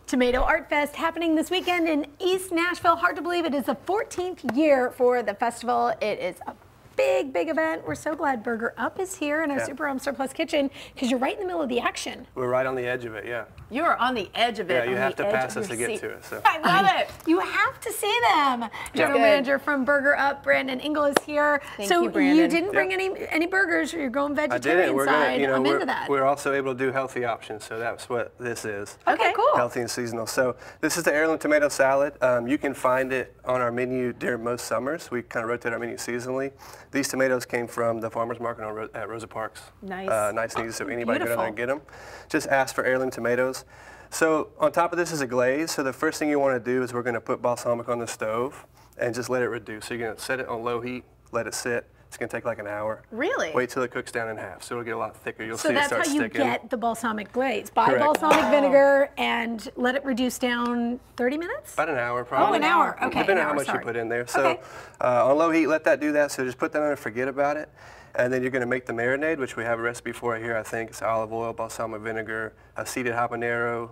Tomato Art Fest happening this weekend in East Nashville. Hard to believe it is the 14th year for the festival. It is a big event. We're so glad Burger Up is here in our Super Home Surplus kitchen because you're right in the middle of the action. We're right on the edge of it, yeah. You are on the edge of it. Yeah, you have to pass us to get to it. So. I love it. You have to see them. General Manager from Burger Up, Brandon Ingle, is here. Thank you, Brandon. You didn't bring any burgers. You're going vegetarian side. I'm into that. We're also able to do healthy options, so that's what this is. Okay, cool. Healthy and seasonal. So this is the Heirloom Tomato Salad. You can find it on our menu during most summers. We kind of rotate our menu seasonally. These tomatoes came from the farmer's market at Rosa Parks. Nice. Nice and easy, so anybody can go down there and get them. Just ask for heirloom tomatoes. So on top of this is a glaze. So the first thing you want to do is we're going to put balsamic on the stove and just let it reduce. So you're going to set it on low heat, let it sit. It's going to take like an hour. Really? Wait till it cooks down in half, so it'll get a lot thicker. You'll so see it start that's how you sticking. get the balsamic glaze. Buy balsamic vinegar and let it reduce down 30 minutes? About an hour, probably. Oh, an hour. Okay. Depending on how much you put in there. So on low heat, let that do that. So just put that on and forget about it. And then you're going to make the marinade, which we have a recipe for right here, I think. It's olive oil, balsamic vinegar, a seeded habanero,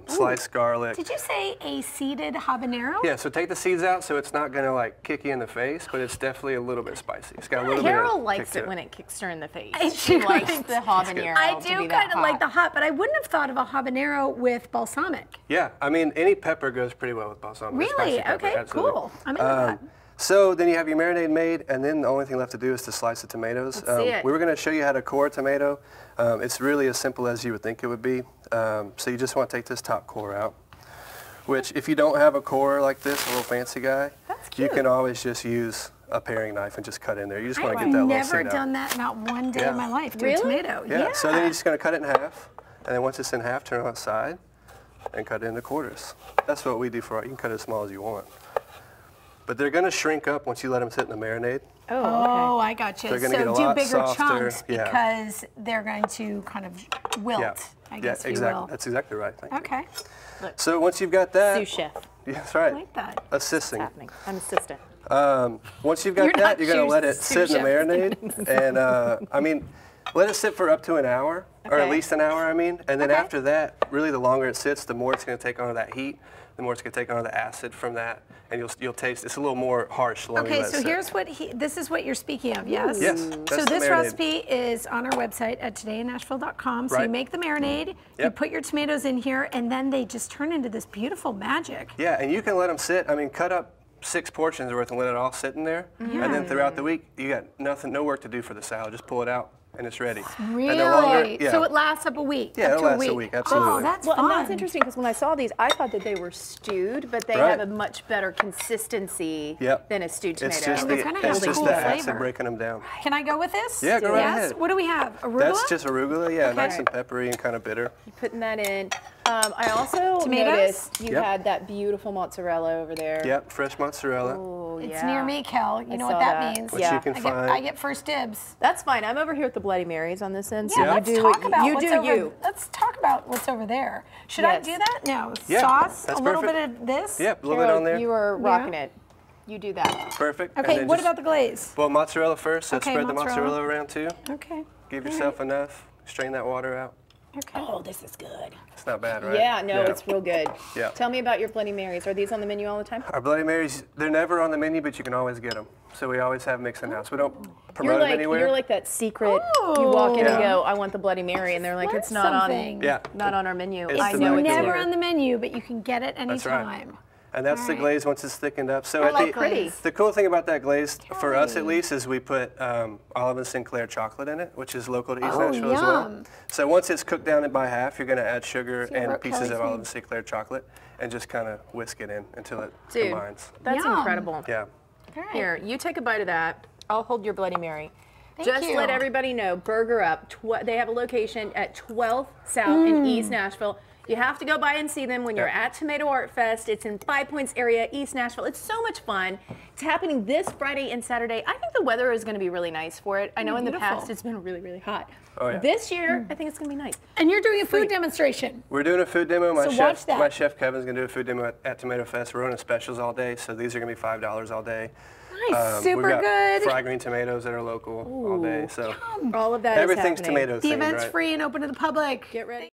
sliced garlic. Did you say a seeded habanero? Yeah, so take the seeds out so it's not going to like kick you in the face, but it's definitely a little bit spicy. It's got a little bit of Carol likes it when it kicks her in the face. She likes the habanero. I do kind of like the hot, but I wouldn't have thought of a habanero with balsamic. Yeah, I mean, any pepper goes pretty well with balsamic. Really? Okay, cool. I'm into that. So then you have your marinade made, and then the only thing left to do is to slice the tomatoes. We were going to show you how to core a tomato. It's really as simple as you would think it would be. So you just want to take this top core out, which if you don't have a core like this, a little fancy guy, you can always just use a paring knife and just cut in there. You just want to get that little seed out. I've never done that, not one day in my life, to a tomato. Yeah, so then you're just going to cut it in half, and then once it's in half, turn it on its side, and cut it into quarters. That's what we do for it. You can cut it as small as you want. But they're going to shrink up once you let them sit in the marinade. Oh, I got you. They're going to get a do lot bigger softer, chunks because they're going to kind of wilt, I guess exactly. That's exactly right. Thank you. Okay. So once you've got that. Sous chef. Yeah, that's right. I like that. Assisting. What's happening? I'm assistant. Once you've got that, you're going to let it sit in the marinade. And I mean, let it sit for up to an hour, or at least an hour, I mean. And then after that, really the longer it sits, the more it's going to take on that heat. The more it's going to take on the acid from that, and you'll taste it's a little more harsh. Okay, so here's what this is what you're speaking of, yes? Yes. So this recipe is on our website at todayinnashville.com. So you make the marinade, you put your tomatoes in here, and then they just turn into this beautiful magic. Yeah, and you can let them sit. I mean, cut up 6 portions worth and let it all sit in there, and then throughout the week you got no work to do for the salad. Just pull it out. And it's ready. Really? So it lasts up a week? Yeah, it lasts a week, absolutely. Oh, that's fun. And that's interesting because when I saw these, I thought that they were stewed, but they have a much better consistency than a stewed tomato. It's just the acid breaking them down. Can I go with this? Yeah, go right ahead. What do we have? Arugula? That's just arugula, nice and peppery and kind of bitter. You're putting that in. I also noticed you had that beautiful mozzarella over there. Yep, fresh mozzarella. Oh, it's near me, Kel. You know what that means. Which you can find. I get first dibs. That's fine. I'm over here with the Bloody Marys on this end. Yeah, so let's talk about what's over there. Should I do that? No. Yeah, sauce, a little bit of this. Yep, a little bit on there. You are rocking it. You do that. Perfect. Okay, what about the glaze? Well, mozzarella first, so spread the mozzarella around too. Okay. Give yourself enough. Strain that water out. Okay. Oh, this is good. It's not bad, right? Yeah, no, it's real good. Yeah. Tell me about your Bloody Marys. Are these on the menu all the time? Our Bloody Marys, they're never on the menu, but you can always get them. So we always have mix in house. We don't promote them anywhere. You're like that secret. You walk in and go, I want the Bloody Mary, and they're like, it's not on. Not on our menu. It's never on the menu, but you can get it anytime. That's right. And that's the glaze once it's thickened up. So pretty. The cool thing about that glaze, for us at least, is we put Olive and Sinclair chocolate in it, which is local to East Nashville as well. So once it's cooked down by half, you're going to add sugar and pieces of Olive and Sinclair chocolate and just kind of whisk it in until it combines. That's incredible. Yeah. Here, you take a bite of that. I'll hold your Bloody Mary. Just let everybody know, Burger Up, they have a location at 12th South in East Nashville. You have to go by and see them when you're at Tomato Art Fest. It's in 5 Points area, East Nashville. It's so much fun. It's happening this Friday and Saturday. I think the weather is going to be really nice for it. I know in the past it's been really hot. This year, I think it's going to be nice. And you're doing a food demonstration. We're doing a food demo. My chef Kevin's going to do a food demo at Tomato Fest. We're running specials all day, so these are going to be $5 all day. Nice, super we've got good. Fried green tomatoes that are local all day. So all of that everything's is tomato themed, The event's free and open to the public. Get ready.